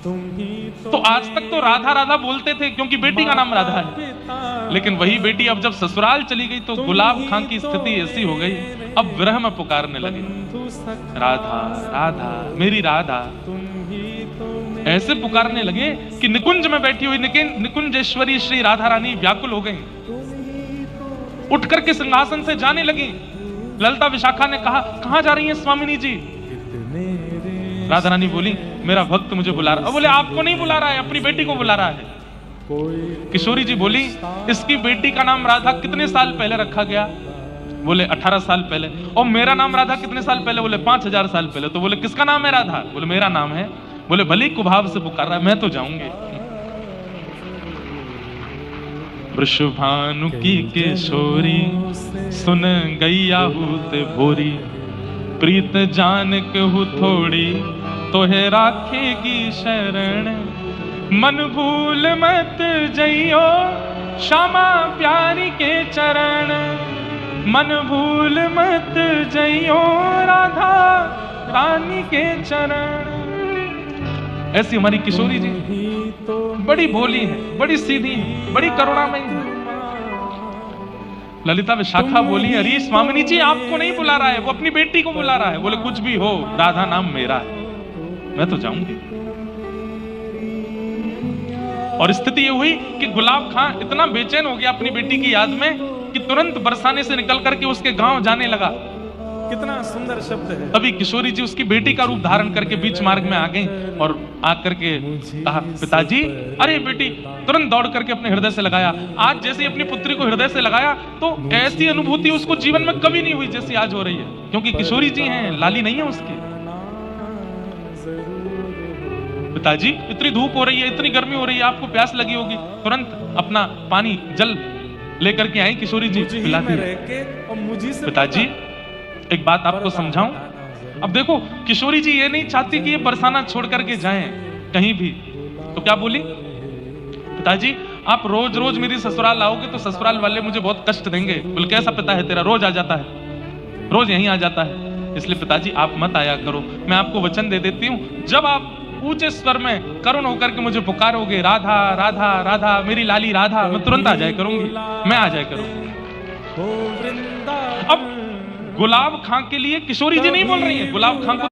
तो आज तक तो राधा राधा बोलते थे क्योंकि बेटी का नाम राधा है, लेकिन वही बेटी अब जब ससुराल चली गई तो गुलाब खां की स्थिति ऐसी हो गई, अब विरह में पुकारने लगे, राधा राधा मेरी राधा। ऐसे पुकारने लगे कि निकुंज में बैठी हुई निकुंजेश्वरी श्री राधा रानी व्याकुल हो गई, उठ करके सिंहासन से जाने लगी। ललिता विशाखा ने कहा, कहां जा रही हैं स्वामिनी जी? राधा रानी बोली, मेरा भक्त मुझे बुला रहा है। बोले, आपको नहीं बुला रहा है, अपनी बेटी को बुला रहा है। किशोरी जी बोली, इसकी बेटी का नाम राधा कितने साल पहले रखा गया? बोले 18 साल पहले। और मेरा नाम राधा कितने साल पहले? बोले 5000 साल पहले। तो बोले, किसका नाम है राधा? बोले, मेरा नाम है। बोले, भली कुभाव से पुकार रहा है, मैं तो जाऊंगी। वृषभानु की किशोरी सुन गई आहूत भोरी, प्रीत जान कहू थोड़ी तो है राखेगी शरण। मन भूल मत जइयो श्यामा प्यारी के चरण, मन भूल मत जइयो राधा रानी के चरण। ऐसी हमारी किशोरी जी बड़ी भोली है, बड़ी सीधी है, बड़ी करुणामयी है। ललिता विशाखा बोली, अरे स्वामिनी जी आपको नहीं बुला रहा है, वो अपनी बेटी को बुला रहा है। बोले, कुछ भी हो, राधा नाम मेरा है, मैं तो जाऊंगी। और स्थिति ये हुई कि गुलाब खां इतना बेचैन हो गया अपनी बेटी की याद में कि तुरंत बरसाने से निकल करके उसके गांव जाने लगा। कितना सुंदर शब्द है। तभी किशोरी जी उसकी बेटी का रूप धारण करके बीच मार्ग में आ गई और आकर के कहा, पिताजी। अरे बेटी तुरंत दौड़ करके अपने हृदय से लगाया। आज जैसे अपनी पुत्री को हृदय से लगाया तो ऐसी अनुभूति उसको जीवन में कभी नहीं हुई जैसी आज हो रही है, क्योंकि किशोरी जी हैं, लाली नहीं है उसकी। पिताजी इतनी धूप हो रही है, इतनी गर्मी हो रही है, आपको प्यास लगी होगी, तुरंत अपना पानी जल लेकर के आई किशोरी जी, पिलाती है। पिताजी एक बात आपको समझाऊं, अब देखो किशोरी जी ये नहीं चाहती कि ये बरसाना छोड़ करके जाएं कहीं भी, तो क्या बोली, पिताजी आप रोज रोज मेरी ससुराल आओगे तो ससुराल वाले मुझे बहुत कष्ट देंगे। बोले, कैसा पिता है तेरा, रोज आ जाता है, रोज यहीं आ जाता है, इसलिए पिताजी आप मत आया करो। मैं आपको वचन दे देती हूँ, जब आप ऊंचे स्वर में करुण होकर के मुझे पुकारोगे, राधा राधा राधा मेरी लाली राधा, मैं तुरंत आ जाया करूंगी, मैं आ जाया करूंगी। अब गुलाब खां के लिए किशोरी जी नहीं बोल रही है, गुलाब खां को